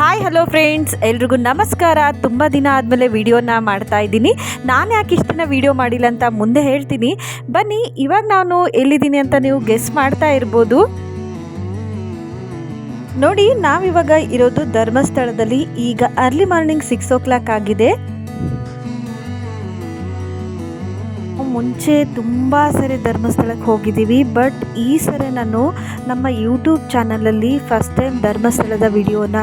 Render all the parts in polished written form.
Hi hello friends, ಎಲ್ರಿಗೂ ನಮಸ್ಕಾರ. ತುಂಬ ದಿನ ಆದಮೇಲೆ ವಿಡಿಯೋನ ಮಾಡ್ತಾ ಇದ್ದೀನಿ. ನಾನು ಯಾಕೆ ಇಷ್ಟು ದಿನ ವಿಡಿಯೋ ಮಾಡಿಲ್ಲ ಅಂತ ಮುಂದೆ ಹೇಳ್ತೀನಿ. ಬನ್ನಿ, ಇವಾಗ ನಾನು ಎಲ್ಲಿದ್ದೀನಿ ಅಂತ ನೀವು ಗೆಸ್ ಮಾಡ್ತಾ ಇರ್ಬೋದು. ನೋಡಿ, ನಾವಿವಾಗ ಇರೋದು ಧರ್ಮಸ್ಥಳದಲ್ಲಿ. ಈಗ ಅರ್ಲಿ ಮಾರ್ನಿಂಗ್ 6 ಆಗಿದೆ. ಮುಂಚೆ ತುಂಬ ಸರಿ ಧರ್ಮಸ್ಥಳಕ್ಕೆ ಹೋಗಿದ್ದೀವಿ, ಬಟ್ ಈ ಸರಿ ನಾನು ನಮ್ಮ ಯೂಟ್ಯೂಬ್ ಚಾನಲಲ್ಲಿ ಫಸ್ಟ್ ಟೈಮ್ ಧರ್ಮಸ್ಥಳದ ವಿಡಿಯೋನ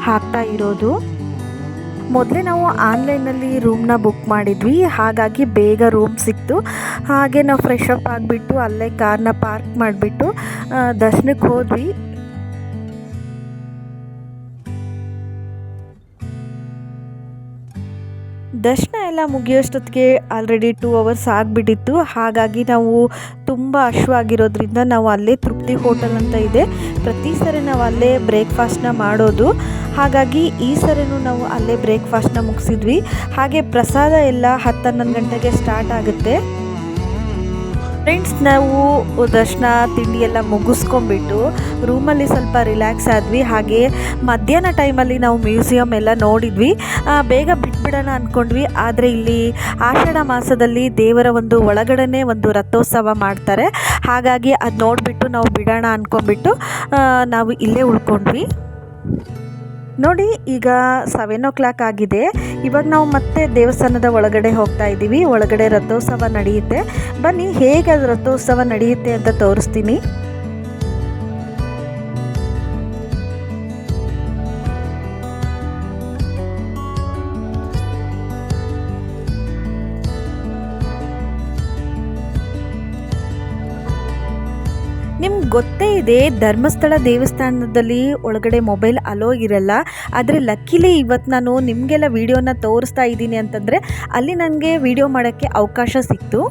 ಹಾಕ್ತಾ ಇರೋದು. ಮೊದಲೇ ನಾವು ಆನ್ಲೈನಲ್ಲಿ ರೂಮ್ನ ಬುಕ್ ಮಾಡಿದ್ವಿ, ಹಾಗಾಗಿ ಬೇಗ ರೂಮ್ ಸಿಕ್ತು. ಹಾಗೆ ನಾವು ಫ್ರೆಶ್ ಅಪ್ ಆಗಿಬಿಟ್ಟು ಅಲ್ಲೇ ಕಾರ್ನ ಪಾರ್ಕ್ ಮಾಡಿಬಿಟ್ಟು ದರ್ಶನಕ್ಕೆ ಹೋದ್ವಿ. ದರ್ಶನ ಎಲ್ಲ ಮುಗಿಯೋಷ್ಟೊತ್ತಿಗೆ ಆಲ್ರೆಡಿ 2 ಅವರ್ಸ್ ಆಗಿಬಿಟ್ಟಿತ್ತು. ಹಾಗಾಗಿ ನಾವು ತುಂಬ ಹಶ್ವಾಗಿರೋದ್ರಿಂದ ನಾವು ಅಲ್ಲೇ ತೃಪ್ತಿ ಹೋಟೆಲ್ ಅಂತ ಇದೆ, ಪ್ರತಿ ಸರಿ ನಾವು ಅಲ್ಲೇ ಬ್ರೇಕ್ಫಾಸ್ಟ್ನ ಮಾಡೋದು. ಹಾಗಾಗಿ ಈ ಸರಿನೂ ನಾವು ಅಲ್ಲೇ ಬ್ರೇಕ್ಫಾಸ್ಟ್ನ ಮುಗಿಸಿದ್ವಿ. ಹಾಗೆ ಪ್ರಸಾದ ಎಲ್ಲ 10-11 ಗಂಟೆಗೆ ಸ್ಟಾರ್ಟ್ ಆಗುತ್ತೆ. ಫ್ರೆಂಡ್ಸ್, ನಾವು ದರ್ಶನ ತಿಂಡಿ ಎಲ್ಲ ಮುಗಿಸ್ಕೊಂಬಿಟ್ಟು ರೂಮಲ್ಲಿ ಸ್ವಲ್ಪ ರಿಲ್ಯಾಕ್ಸ್ ಆದ್ವಿ. ಹಾಗೆ ಮಧ್ಯಾಹ್ನ ಟೈಮಲ್ಲಿ ನಾವು ಮ್ಯೂಸಿಯಮ್ ಎಲ್ಲ ನೋಡಿದ್ವಿ. ಬೇಗ ಬಿಟ್ಬಿಡೋಣ ಅಂದ್ಕೊಂಡ್ವಿ, ಆದರೆ ಇಲ್ಲಿ ಆಷಾಢ ಮಾಸದಲ್ಲಿ ದೇವರ ಒಂದು ಒಳಗಡೆ ಒಂದು ರಥೋತ್ಸವ ಮಾಡ್ತಾರೆ. ಹಾಗಾಗಿ ಅದು ನೋಡಿಬಿಟ್ಟು ನಾವು ಬಿಡೋಣ ಅಂದ್ಕೊಂಡ್ಬಿಟ್ಟು ನಾವು ಇಲ್ಲೇ ಉಳ್ಕೊಂಡ್ವಿ. ನೋಡಿ, ಈಗ 7 ಆಗಿದೆ. ಇವಾಗ ನಾವು ಮತ್ತೆ ದೇವಸ್ಥಾನದ ಒಳಗಡೆ ಹೋಗ್ತಾ ಇದ್ದೀವಿ. ಒಳಗಡೆ ರಥೋತ್ಸವ ನಡೆಯುತ್ತೆ. ಬನ್ನಿ, ಹೇಗೆ ಅದು ರಥೋತ್ಸವ ನಡೆಯುತ್ತೆ ಅಂತ ತೋರಿಸ್ತೀನಿ. ನಿಮ್ಗೆ ಗೊತ್ತೇ ಇದೆ, ಧರ್ಮಸ್ಥಳ ದೇವಸ್ಥಾನದಲ್ಲಿ ಒಳಗಡೆ ಮೊಬೈಲ್ ಅಲೋ ಇರಲ್ಲ. ಆದರೆ ಲಕ್ಕಿಲಿ ಇವತ್ತು ನಾನು ನಿಮಗೆಲ್ಲ ವಿಡಿಯೋನ ತೋರಿಸ್ತಾ ಇದ್ದೀನಿ ಅಂತಂದರೆ ಅಲ್ಲಿ ನನಗೆ ವಿಡಿಯೋ ಮಾಡೋಕ್ಕೆ ಅವಕಾಶ ಸಿಕ್ತು.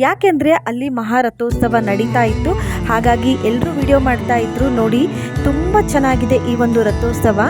ಯಾಕೆಂದರೆ ಅಲ್ಲಿ ಮಹಾರಥೋತ್ಸವ ನಡೀತಾ ಇತ್ತು. ಹಾಗಾಗಿ ಎಲ್ಲರೂ ವಿಡಿಯೋ ಮಾಡ್ತಾ ಇದ್ರು. ನೋಡಿ, ತುಂಬ ಚೆನ್ನಾಗಿದೆ ಈ ಒಂದು ರಥೋತ್ಸವ.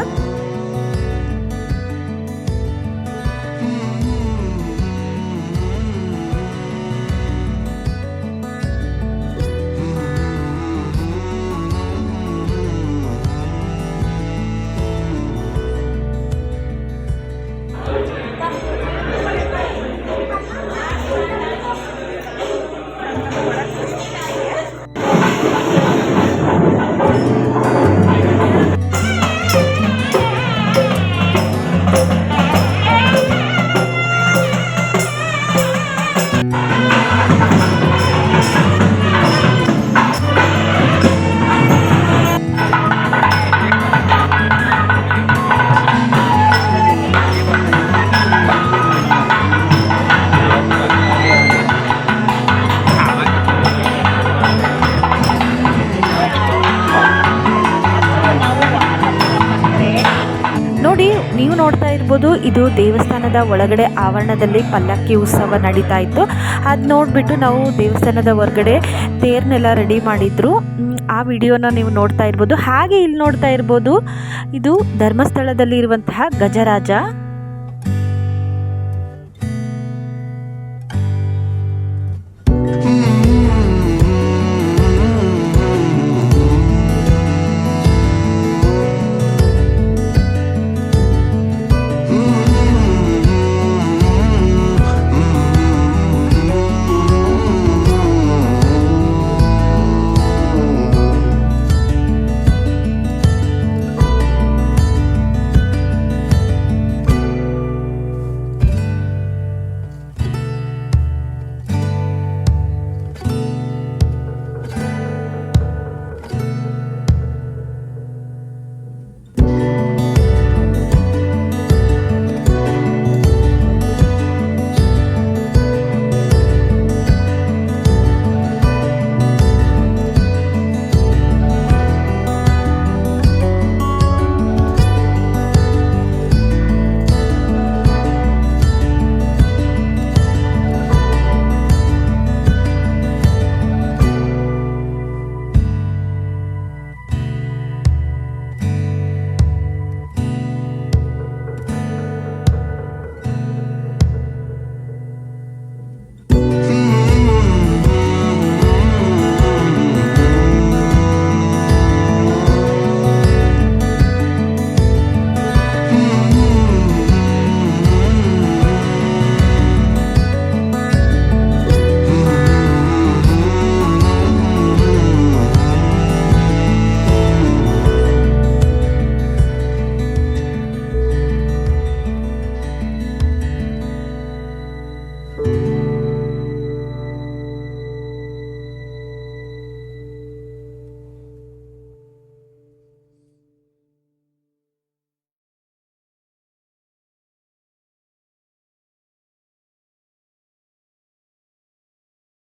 ನೋಡಿ, ನೀವು ನೋಡ್ತಾ ಇರ್ಬೋದು, ಇದು ದೇವಸ್ಥಾನದ ಒಳಗಡೆ ಆವರಣದಲ್ಲಿ ಪಲ್ಲಕ್ಕಿ ಉತ್ಸವ ನಡೀತಾ ಇತ್ತು. ಅದು ನೋಡಿಬಿಟ್ಟು ನಾವು ದೇವಸ್ಥಾನದ ಹೊರಗಡೆ ತೇರ್ನೆಲ್ಲ ರೆಡಿ ಮಾಡಿದ್ರು. ಆ ವಿಡಿಯೋನ ನೀವು ನೋಡ್ತಾ ಇರ್ಬೋದು. ಹಾಗೆ ಇಲ್ಲಿ ನೋಡ್ತಾ ಇರ್ಬೋದು, ಇದು ಧರ್ಮಸ್ಥಳದಲ್ಲಿ ಇರುವಂತಹ ಗಜರಾಜ.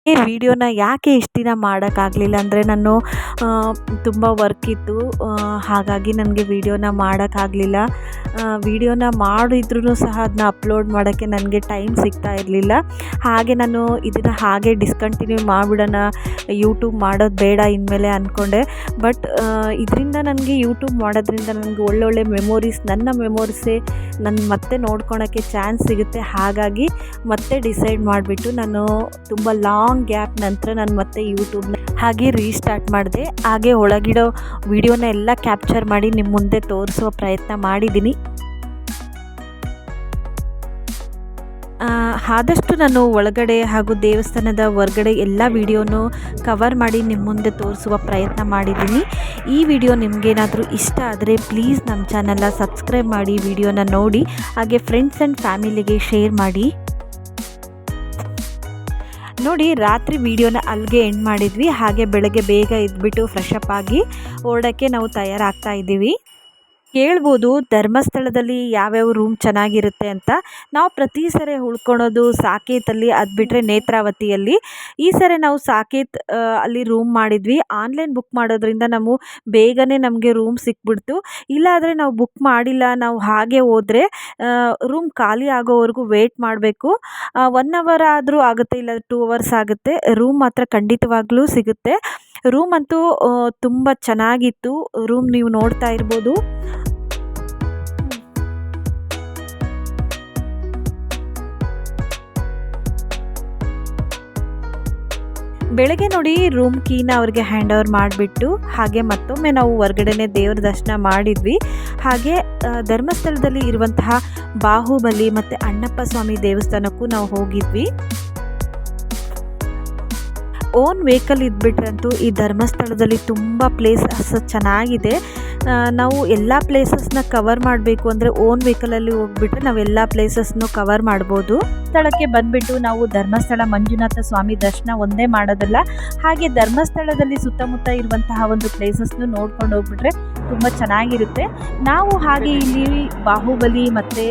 ಈ ವಿಡಿಯೋನ ಯಾಕೆ ಇಷ್ಟು ದಿನ ಮಾಡೋಕ್ಕಾಗಲಿಲ್ಲ ಅಂದರೆ ನಾನು ತುಂಬ ವರ್ಕ್ ಇತ್ತು, ಹಾಗಾಗಿ ನನಗೆ ವಿಡಿಯೋನ ಮಾಡೋಕ್ಕಾಗಲಿಲ್ಲ. ವಿಡಿಯೋನ ಮಾಡಿದ್ರೂ ಸಹ ಅದನ್ನ ಅಪ್ಲೋಡ್ ಮಾಡೋಕ್ಕೆ ನನಗೆ ಟೈಮ್ ಸಿಗ್ತಾ ಇರಲಿಲ್ಲ. ಹಾಗೆ ನಾನು ಇದನ್ನು ಹಾಗೆ ಡಿಸ್ಕಂಟಿನ್ಯೂ ಮಾಡಿಬಿಡೋಣ, ಯೂಟ್ಯೂಬ್ ಮಾಡೋದು ಬೇಡ ಇನ್ಮೇಲೆ ಅಂದ್ಕೊಂಡೆ. ಬಟ್ ಇದರಿಂದ ನನಗೆ ಯೂಟ್ಯೂಬ್ ಮಾಡೋದ್ರಿಂದ ನನಗೆ ಒಳ್ಳೊಳ್ಳೆ ಮೆಮೊರೀಸ್, ನನ್ನ ಮೆಮೊರೀಸೇ ನಾನು ಮತ್ತೆ ನೋಡ್ಕೊಳೋಕ್ಕೆ ಚಾನ್ಸ್ ಸಿಗುತ್ತೆ. ಹಾಗಾಗಿ ಮತ್ತೆ ಡಿಸೈಡ್ ಮಾಡಿಬಿಟ್ಟು ನಾನು ತುಂಬ ಲಾಂಗ್ ಗ್ಯಾಪ್ ನಂತರ ನಾನು ಮತ್ತೆ ಯೂಟ್ಯೂಬ್ನ ಹಾಗೆ ರೀಸ್ಟಾರ್ಟ್ ಮಾಡಿದೆ. ಹಾಗೆ ಒಳಗಿಡೋ ವಿಡಿಯೋನ ಎಲ್ಲ ಕ್ಯಾಪ್ಚರ್ ಮಾಡಿ ನಿಮ್ಮ ಮುಂದೆ ತೋರಿಸುವ ಪ್ರಯತ್ನ ಮಾಡಿದ್ದೀನಿ. ಆದಷ್ಟು ನಾನು ಒಳಗಡೆ ಹಾಗೂ ದೇವಸ್ಥಾನದ ಹೊರಗಡೆ ಎಲ್ಲ ವಿಡಿಯೋನೂ ಕವರ್ ಮಾಡಿ ನಿಮ್ಮ ಮುಂದೆ ತೋರಿಸುವ ಪ್ರಯತ್ನ ಮಾಡಿದ್ದೀನಿ. ಈ ವಿಡಿಯೋ ನಿಮಗೇನಾದರೂ ಇಷ್ಟ ಆದರೆ ಪ್ಲೀಸ್ ನಮ್ಮ ಚಾನಲ್ನ ಸಬ್ಸ್ಕ್ರೈಬ್ ಮಾಡಿ, ವಿಡಿಯೋನ ನೋಡಿ, ಹಾಗೆ ಫ್ರೆಂಡ್ಸ್ ಆ್ಯಂಡ್ ಫ್ಯಾಮಿಲಿಗೆ ಶೇರ್ ಮಾಡಿ. ನೋಡಿ, ರಾತ್ರಿ ವಿಡಿಯೋನ ಅಲ್ಲಿಗೆ ಎಂಡ್ ಮಾಡಿದ್ವಿ. ಹಾಗೆ ಬೆಳಗ್ಗೆ ಬೇಗ ಎದ್ಬಿಟ್ಟು ಫ್ರೆಶ್ ಅಪ್ ಆಗಿ ಹೊರಡೋಕ್ಕೆ ನಾವು ತಯಾರಾಗ್ತಾ ಇದ್ದೀವಿ. ಕೇಳ್ಬೋದು ಧರ್ಮಸ್ಥಳದಲ್ಲಿ ಯಾವ್ಯಾವ ರೂಮ್ ಚೆನ್ನಾಗಿರುತ್ತೆ ಅಂತ. ನಾವು ಪ್ರತಿ ಸರಿ ಉಳ್ಕೊಳೋದು ಸಾಕೇತಲ್ಲಿ, ಅದು ಬಿಟ್ಟರೆ ನೇತ್ರಾವತಿಯಲ್ಲಿ. ಈ ಸರಿ ನಾವು ಸಾಕೇತ್ ಅಲ್ಲಿ ರೂಮ್ ಮಾಡಿದ್ವಿ. ಆನ್ಲೈನ್ ಬುಕ್ ಮಾಡೋದ್ರಿಂದ ನಾವು ಬೇಗನೆ ನಮಗೆ ರೂಮ್ ಸಿಕ್ಬಿಡ್ತು. ಇಲ್ಲಾದರೆ ನಾವು ಬುಕ್ ಮಾಡಿಲ್ಲ, ನಾವು ಹಾಗೆ ಹೋದರೆ ರೂಮ್ ಖಾಲಿ ಆಗೋವರೆಗೂ ವೇಟ್ ಮಾಡಬೇಕು. 1 ಅವರ್ ಆದರೂ ಆಗುತ್ತೆ, ಇಲ್ಲ 2 ಅವರ್ಸ್ ಆಗುತ್ತೆ. ರೂಮ್ ಮಾತ್ರ ಖಂಡಿತವಾಗ್ಲೂ ಸಿಗುತ್ತೆ. ರೂಮ್ ಅಂತೂ ತುಂಬ ಚೆನ್ನಾಗಿತ್ತು. ರೂಮ್ ನೀವು ನೋಡ್ತಾ ಇರ್ಬೋದು. ಬೆಳಗ್ಗೆ ನೋಡಿ ರೂಮ್ ಕೀನ ಅವ್ರಿಗೆ ಹ್ಯಾಂಡ್ ಓವರ್ ಮಾಡಿಬಿಟ್ಟು ಹಾಗೆ ಮತ್ತೊಮ್ಮೆ ನಾವು ಹೊರಗಡೆನೆ ದೇವ್ರ ದರ್ಶನ ಮಾಡಿದ್ವಿ. ಹಾಗೆ ಧರ್ಮಸ್ಥಳದಲ್ಲಿ ಇರುವಂತಹ ಬಾಹುಬಲಿ ಮತ್ತು ಅಣ್ಣಪ್ಪ ಸ್ವಾಮಿ ದೇವಸ್ಥಾನಕ್ಕೂ ನಾವು ಹೋಗಿದ್ವಿ. ಓನ್ ವೆಹಿಕಲ್ ಇದ್ಬಿಟ್ರಂತೂ ಈ ಧರ್ಮಸ್ಥಳದಲ್ಲಿ ತುಂಬ ಪ್ಲೇಸಸ್ ಚೆನ್ನಾಗಿದೆ. ನಾವು ಎಲ್ಲ ಪ್ಲೇಸಸ್ನ ಕವರ್ ಮಾಡಬೇಕು ಅಂದರೆ ಓನ್ ವೆಹಿಕಲಲ್ಲಿ ಹೋಗ್ಬಿಟ್ರೆ ನಾವೆಲ್ಲ ಪ್ಲೇಸಸ್ನು ಕವರ್ ಮಾಡ್ಬೋದು. ಸ್ಥಳಕ್ಕೆ ಬಂದುಬಿಟ್ಟು ನಾವು ಧರ್ಮಸ್ಥಳ ಮಂಜುನಾಥ ಸ್ವಾಮಿ ದರ್ಶನ ಒಂದೇ ಮಾಡೋದಲ್ಲ, ಹಾಗೆ ಧರ್ಮಸ್ಥಳದಲ್ಲಿ ಸುತ್ತಮುತ್ತ ಇರುವಂತಹ ಒಂದು ಪ್ಲೇಸಸ್ನು ನೋಡ್ಕೊಂಡು ಹೋಗ್ಬಿಟ್ರೆ ತುಂಬ ಚೆನ್ನಾಗಿರುತ್ತೆ. ನಾವು ಹಾಗೆ ಇಲ್ಲಿ ಬಾಹುಬಲಿ ಮತ್ತು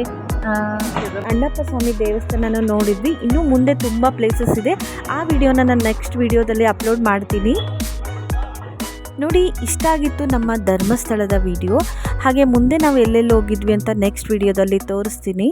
ಅಣ್ಣಪ್ಪ ಸ್ವಾಮಿ ದೇವಸ್ಥಾನನ ನೋಡಿದ್ವಿ. ಇನ್ನೂ ಮುಂದೆ ತುಂಬ ಪ್ಲೇಸಸ್ ಇದೆ. ಆ ವಿಡಿಯೋನ ನಾನು ನೆಕ್ಸ್ಟ್ ವಿಡಿಯೋದಲ್ಲಿ ಅಪ್ಲೋಡ್ ಮಾಡ್ತೀನಿ. ನೋಡಿ, ಇಷ್ಟ ಆಗಿತ್ತು ನಮ್ಮ ಧರ್ಮಸ್ಥಳದ ವಿಡಿಯೋ. ಹಾಗೆ ಮುಂದೆ ನಾವು ಎಲ್ಲೆಲ್ಲಿ ಹೋಗಿದ್ವಿ ಅಂತ ನೆಕ್ಸ್ಟ್ ವಿಡಿಯೋದಲ್ಲಿ ತೋರಿಸ್ತೀನಿ.